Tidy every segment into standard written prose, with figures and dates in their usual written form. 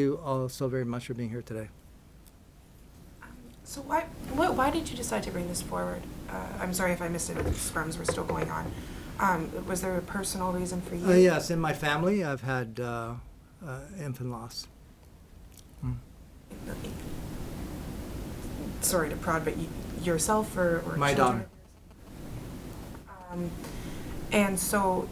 you all so very much for being here today. So why did you decide to bring this forward? I'm sorry if I missed it if the scrums were still going on. Was there a personal reason for you? Yes, in my family I've had infant loss. Sorry to prod, but yourself or my children? daughter. And so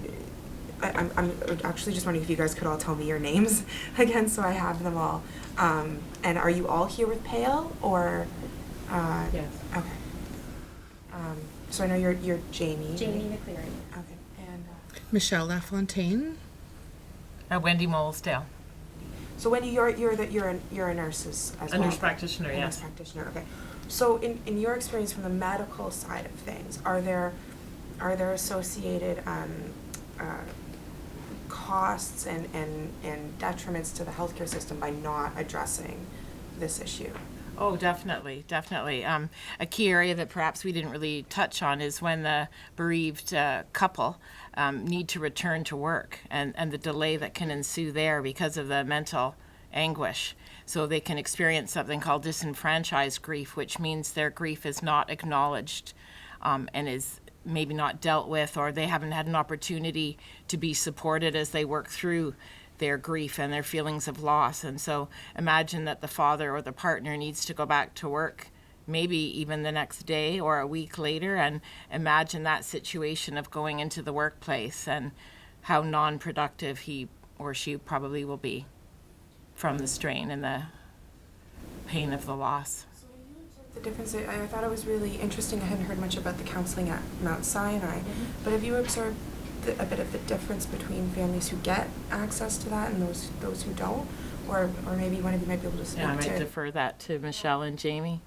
I'm actually just wondering if you guys could all tell me your names again so I have them all. And are you all here with PAIL or? Yes. Okay. So I know you're Jamie. Jamie McCleary. Okay. And Michelle Lafontaine. Wendy Moulsdale. so Wendy, you're a nurse as well. A nurse practitioner, A yes. nurse practitioner. Okay. So in your experience from the medical side of things, are there associated costs and detriments to the healthcare system by not addressing this issue? Oh, definitely. A key area that perhaps we didn't really touch on is when the bereaved couple need to return to work and the delay that can ensue there because of the mental anguish. So they can experience something called disenfranchised grief, which means their grief is not acknowledged and is maybe not dealt with, or they haven't had an opportunity to be supported as they work through their grief and their feelings of loss. And so imagine that the father or the partner needs to go back to work maybe even the next day or a week later, and imagine that situation of going into the workplace and how non-productive he or she probably will be from the strain and the pain of the loss. So when you observed the difference, I thought it was really interesting. I hadn't heard much about the counseling at Mount Sinai, but have you observed a bit of the difference between families who get access to that and those who don't? Or maybe one of you might be able to speak to. Yeah, I might defer that to Michelle and Jamie.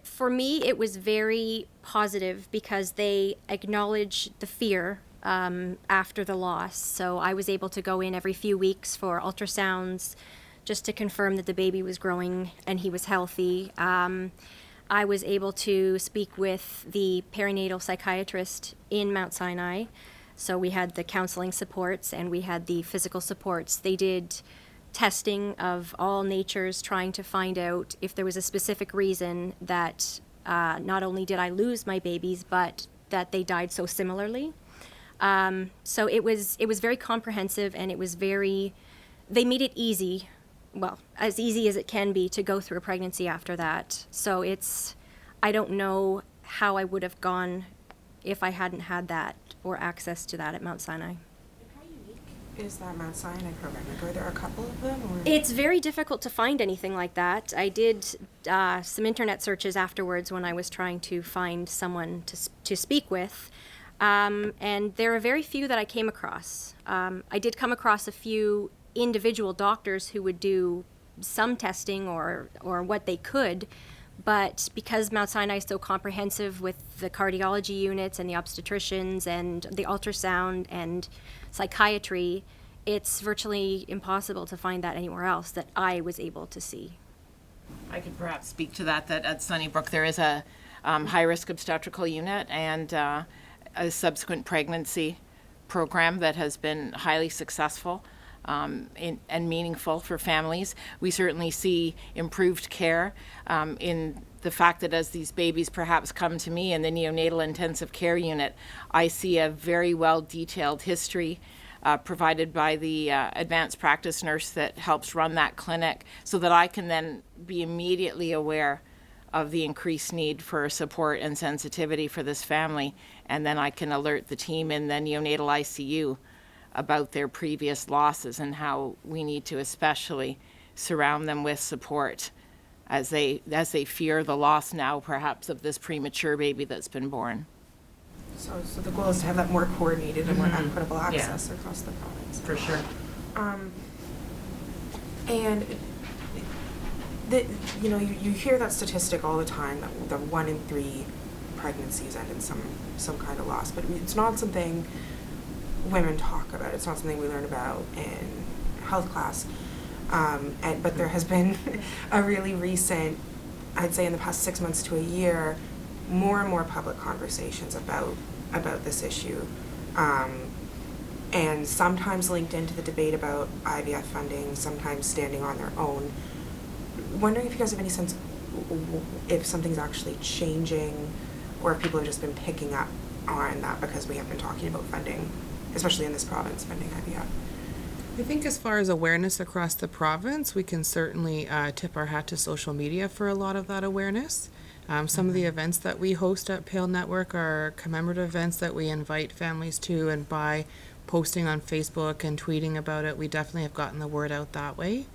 For me, it was very positive because they acknowledge the fear after the loss. So I was able to go in every few weeks for ultrasounds just to confirm that the baby was growing and he was healthy. I was able to speak with the perinatal psychiatrist in Mount Sinai. So we had the counseling supports and we had the physical supports. They did testing of all natures, trying to find out if there was a specific reason that not only did I lose my babies, but that they died so similarly. So it was very comprehensive, and it was they made it easy. Well, as easy as it can be to go through a pregnancy after that. So I don't know how I would have gone if I hadn't had that or access to that at Mount Sinai. And how unique is that Mount Sinai program? Like, are there a couple of them? Or? It's very difficult to find anything like that. I did some internet searches afterwards when I was trying to find someone to speak with. And there are very few that I came across. I did come across a few individual doctors who would do some testing or what they could, but because Mount Sinai is so comprehensive with the cardiology units and the obstetricians and the ultrasound and psychiatry, it's virtually impossible to find that anywhere else that I was able to see. I could perhaps speak to that at Sunnybrook there is a high-risk obstetrical unit and a subsequent pregnancy program that has been highly successful and meaningful for families. We certainly see improved care in the fact that as these babies perhaps come to me in the neonatal intensive care unit, I see a very well detailed history provided by the advanced practice nurse that helps run that clinic, so that I can then be immediately aware of the increased need for support and sensitivity for this family, and then I can alert the team in the neonatal ICU about their previous losses and how we need to especially surround them with support as they fear the loss now perhaps of this premature baby that's been born. So the goal is to have that more coordinated and more equitable access across the province. For sure. And you hear that statistic all the time that the 1 in 3 pregnancies end in some kind of loss, but it's not something women talk about. It's not something we learn about in health class. But there has been a really recent, I'd say in the past 6 months to a year, more and more public conversations about this issue. and sometimes linked into the debate about IVF funding, sometimes standing on their own. Wondering if you guys have any sense if something's actually changing, or if people have just been picking up on that because we have been talking about funding, especially in this province, funding IVF. I think as far as awareness across the province, we can certainly tip our hat to social media for a lot of that awareness. Some of the events that we host at PAIL Network are commemorative events that we invite families to, and by posting on Facebook and tweeting about it, we definitely have gotten the word out that way.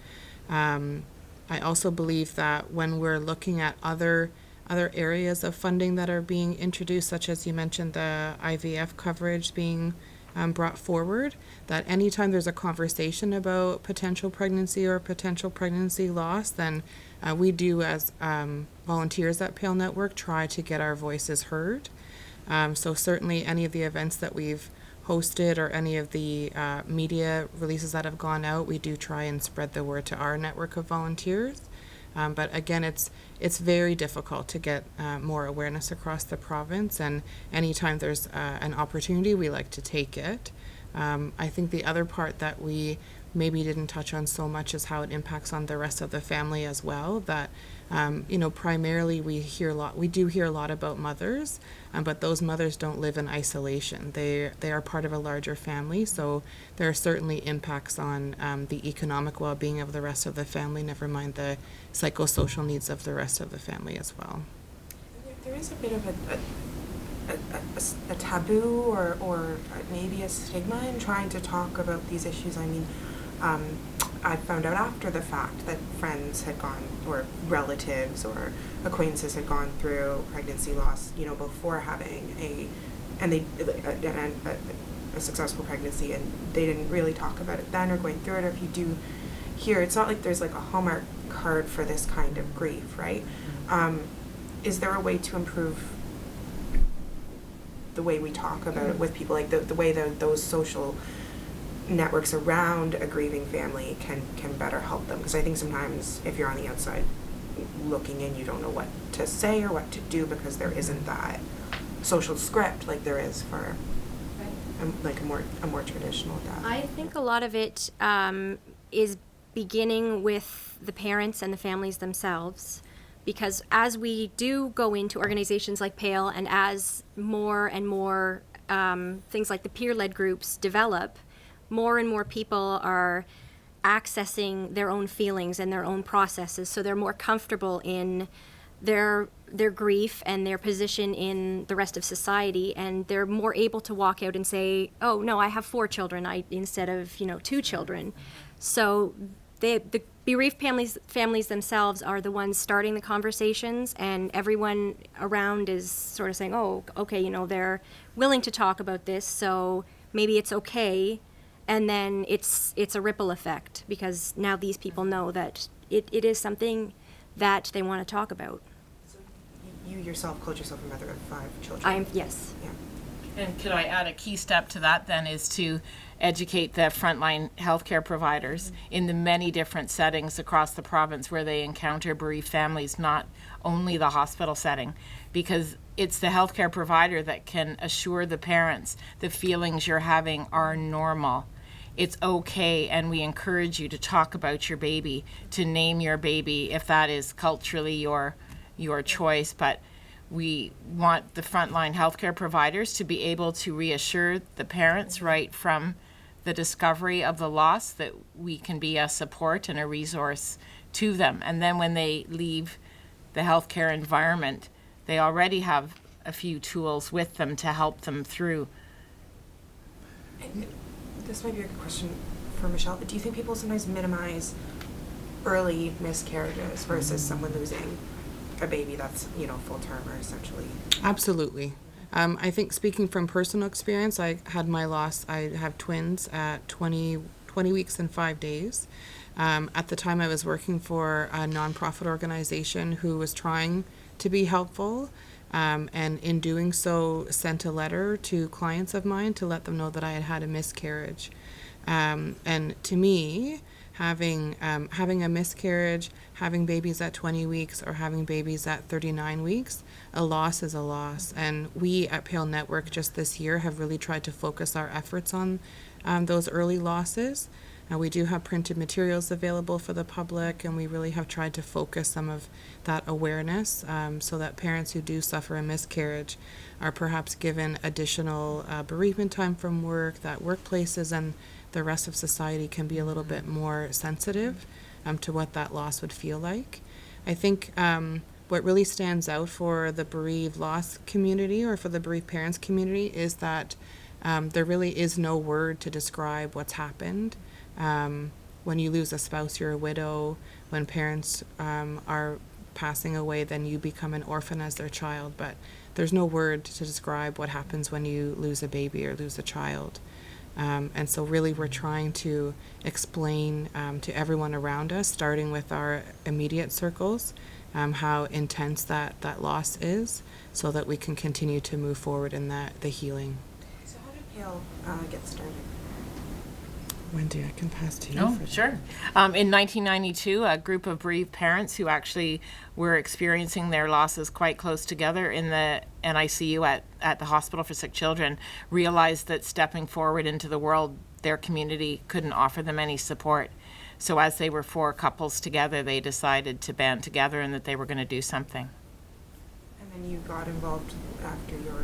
I also believe that when we're looking at other areas of funding that are being introduced, such as you mentioned the IVF coverage being brought forward, that anytime there's a conversation about potential pregnancy or potential pregnancy loss, then we do as volunteers at PAIL Network try to get our voices heard. So certainly any of the events that we've hosted or any of the media releases that have gone out, we do try and spread the word to our network of volunteers. But again, it's very difficult to get more awareness across the province, and anytime there's an opportunity, we like to take it. I think the other part that we maybe didn't touch on so much is how it impacts on the rest of the family as well. That primarily we do hear a lot about mothers, but those mothers don't live in isolation. They are part of a larger family, so there are certainly impacts on the economic well-being of the rest of the family, never mind the psychosocial needs of the rest of the family as well. There is a bit of a taboo or maybe a stigma in trying to talk about these issues. I mean, I found out after the fact that friends had gone, or relatives or acquaintances had gone through pregnancy loss, before having a successful pregnancy, and they didn't really talk about it then or going through it. Or if you do hear, it's not like there's like a Hallmark card for this kind of grief, right? Is there a way to improve the way we talk about it with people, like the way those social networks around a grieving family can better help them? Because I think sometimes if you're on the outside looking in, you don't know what to say or what to do, because there isn't that social script like there is for like a more traditional death. I think a lot of it is beginning with the parents and the families themselves, because as we do go into organizations like PAIL, and as more and more things like the peer-led groups develop, more and more people are accessing their own feelings and their own processes, so they're more comfortable in their grief and their position in the rest of society, and they're more able to walk out and say, oh no, I have 4 children instead of 2 children. So the bereaved families themselves are the ones starting the conversations, and everyone around is sort of saying, oh, okay, they're willing to talk about this, so maybe it's okay. And then it's a ripple effect, because now these people know that it is something that they want to talk about. So you yourself called yourself a mother of 5 children. Yes. Yeah. And could I add a key step to that then is to educate the frontline healthcare providers in the many different settings across the province where they encounter bereaved families, not only the hospital setting, because it's the healthcare provider that can assure the parents the feelings you're having are normal. It's okay, and we encourage you to talk about your baby, to name your baby if that is culturally your choice, but we want the frontline healthcare providers to be able to reassure the parents right from the discovery of the loss that we can be a support and a resource to them. And then when they leave the healthcare environment, they already have a few tools with them to help them through. And this might be a good question for Michelle. Do you think people sometimes minimize early miscarriages versus someone losing a baby that's, full term or essentially? Absolutely. I think, speaking from personal experience, I had my loss. I have twins at 20 weeks and 5 days. At the time, I was working for a nonprofit organization who was trying to be helpful, and in doing so, sent a letter to clients of mine to let them know that I had had a miscarriage. And to me, having a miscarriage, having babies at 20 weeks, or having babies at 39 weeks, a loss is a loss. And we at PAIL Network just this year have really tried to focus our efforts on those early losses. We do have printed materials available for the public, and we really have tried to focus some of that awareness so that parents who do suffer a miscarriage are perhaps given additional bereavement time from work, that workplaces and the rest of society can be a little bit more sensitive to what that loss would feel like. I think what really stands out for the bereaved loss community or for the bereaved parents community is that there really is no word to describe what's happened. When you lose a spouse, you're a widow. When parents are passing away, then you become an orphan as their child. But there's no word to describe what happens when you lose a baby or lose a child. And so really we're trying to explain to everyone around us, starting with our immediate circles, how intense that loss is, so that we can continue to move forward in the healing. So how did PAIL get started? Wendy, I can pass to you. Oh, for sure. In 1992, a group of bereaved parents who actually were experiencing their losses quite close together in the NICU at the Hospital for Sick Children realized that stepping forward into the world, their community couldn't offer them any support. So as they were 4 couples together, they decided to band together and that they were going to do something. And then you got involved after your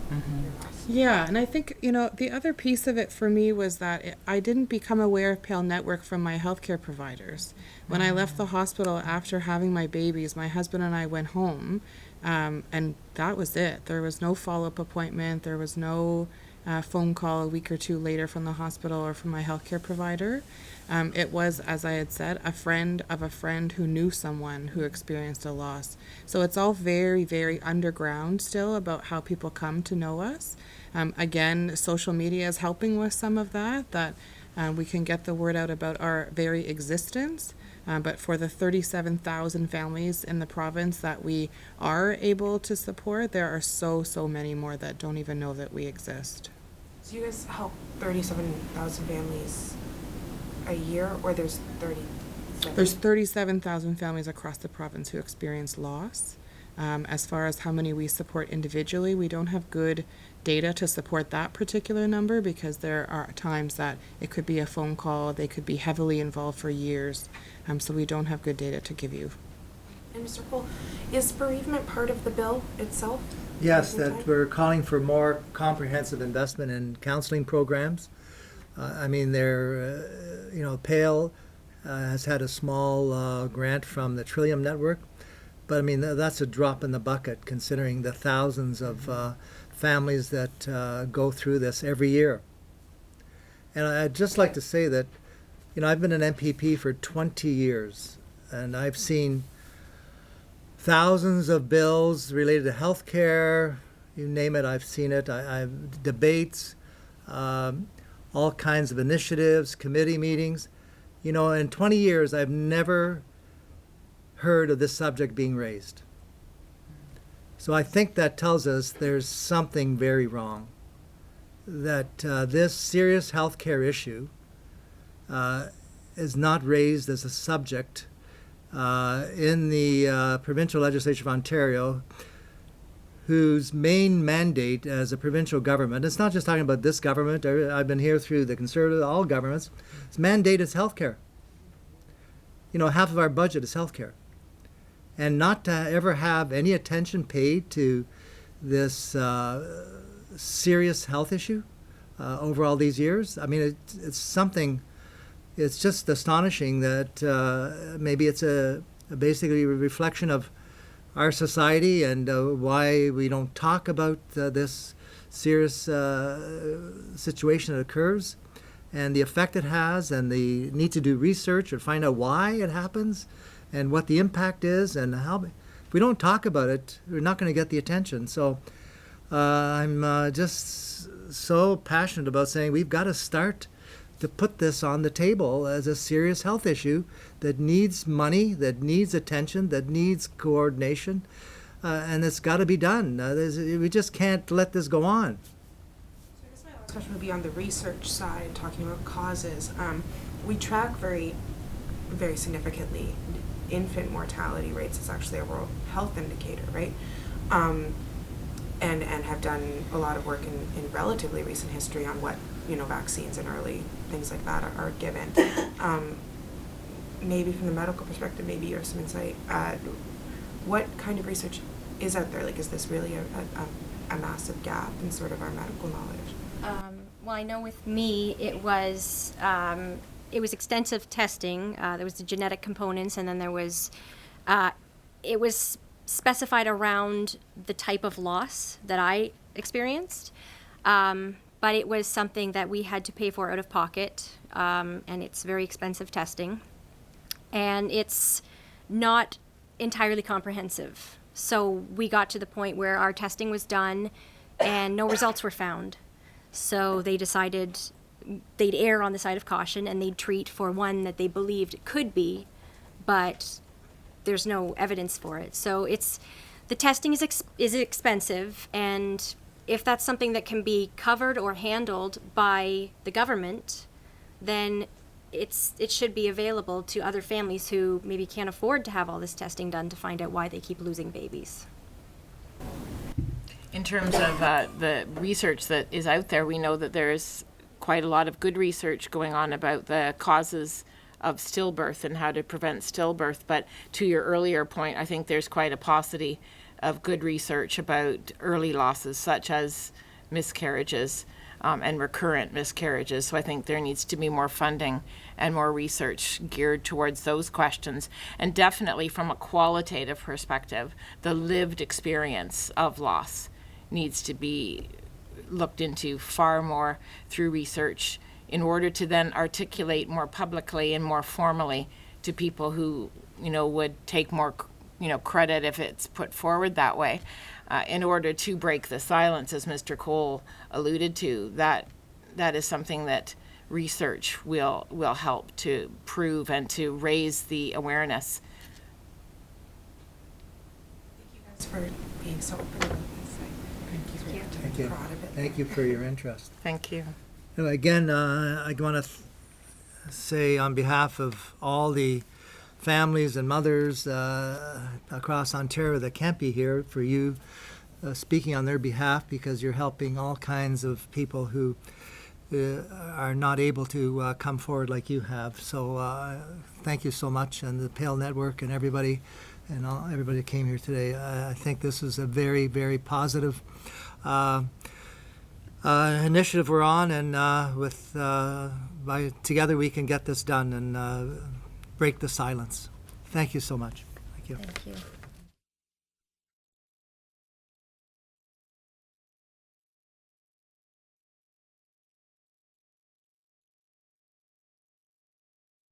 loss. Yeah, and I think, the other piece of it for me was that I didn't become aware of PAIL Network from my healthcare providers. When I left the hospital after having my babies, my husband and I went home, and that was it. There was no follow-up appointment. There was no phone call a week or 2 later from the hospital or from my healthcare provider. It was, as I had said, a friend of a friend who knew someone who experienced a loss. So it's all very, very underground still about how people come to know us. Again, social media is helping with some of that we can get the word out about our very existence. But for the 37,000 families in the province that we are able to support, there are so many more that don't even know that we exist. So you guys help 37,000 families a year, or there's 37? There's 37,000 families across the province who experience loss. As far as how many we support individually, we don't have good data to support that particular number because there are times that it could be a phone call, they could be heavily involved for years, so we don't have good data to give you. And Mr. Colle, is bereavement part of the bill itself? Yes, that we're calling for more comprehensive investment in counseling programs. PAIL has had a small grant from the Trillium Network, but that's a drop in the bucket considering the thousands of families that go through this every year. And I'd just like to say that, I've been an MPP for 20 years, and I've seen thousands of bills related to health care, you name it, I've seen it. I've debates, all kinds of initiatives, committee meetings. In 20 years, I've never heard of this subject being raised. So I think that tells us there's something very wrong, that this serious health care issue is not raised as a subject in the provincial legislature of Ontario, whose main mandate as a provincial government, it's not just talking about this government, I've been here through the Conservative, all governments, its mandate is healthcare. Half of our budget is healthcare. And not to ever have any attention paid to this serious health issue over all these years, it's something, it's just astonishing that maybe it's basically a reflection of our society and why we don't talk about this serious situation that occurs and the effect it has, and the need to do research and find out why it happens and what the impact is, and how. If we don't talk about it, we're not going to get the attention. So I'm just so passionate about saying we've got to start to put this on the table as a serious health issue that needs money, that needs attention, that needs coordination, and it's got to be done. We just can't let this go on. So I guess my last question would be on the research side, talking about causes. We track very, very significantly infant mortality rates. It's actually a World Health Indicator, right? And have done a lot of work in relatively recent history on what vaccines and early things like that are given. Maybe from the medical perspective, maybe you have some insight. What kind of research is out there? Like, is this really a massive gap in sort of our medical knowledge? Well, I know with me, it was extensive testing. There was the genetic components, and then there was, it was specified around the type of loss that I experienced. But it was something that we had to pay for out of pocket, and it's very expensive testing. And it's not entirely comprehensive. So we got to the point where our testing was done and no results were found. So they decided they'd err on the side of caution and they'd treat for one that they believed it could be, but there's no evidence for it. So the testing is expensive, and if that's something that can be covered or handled by the government, then it should be available to other families who maybe can't afford to have all this testing done to find out why they keep losing babies. In terms of the research that is out there, we know that there's quite a lot of good research going on about the causes of stillbirth and how to prevent stillbirth. But to your earlier point, I think there's quite a paucity of good research about early losses, such as miscarriages and recurrent miscarriages. So I think there needs to be more funding and more research geared towards those questions. And definitely from a qualitative perspective, the lived experience of loss needs to be looked into far more through research in order to then articulate more publicly and more formally to people who, would take more, credit if it's put forward that way. In order to break the silence, as Mr. Colle alluded to, that is something that research will help to prove and to raise the awareness. Thank you guys for being so open about this. Thank you. Proud of it. Thank you for your interest. Thank you. Again, I want to say on behalf of all the families and mothers across Ontario that can't be here, for you speaking on their behalf, because you're helping all kinds of people who are not able to come forward like you have. So thank you so much, and the PAIL Network and everybody that came here today. I think this is a very, very positive initiative we're on, and together we can get this done and break the silence. Thank you so much. Thank you. Thank you.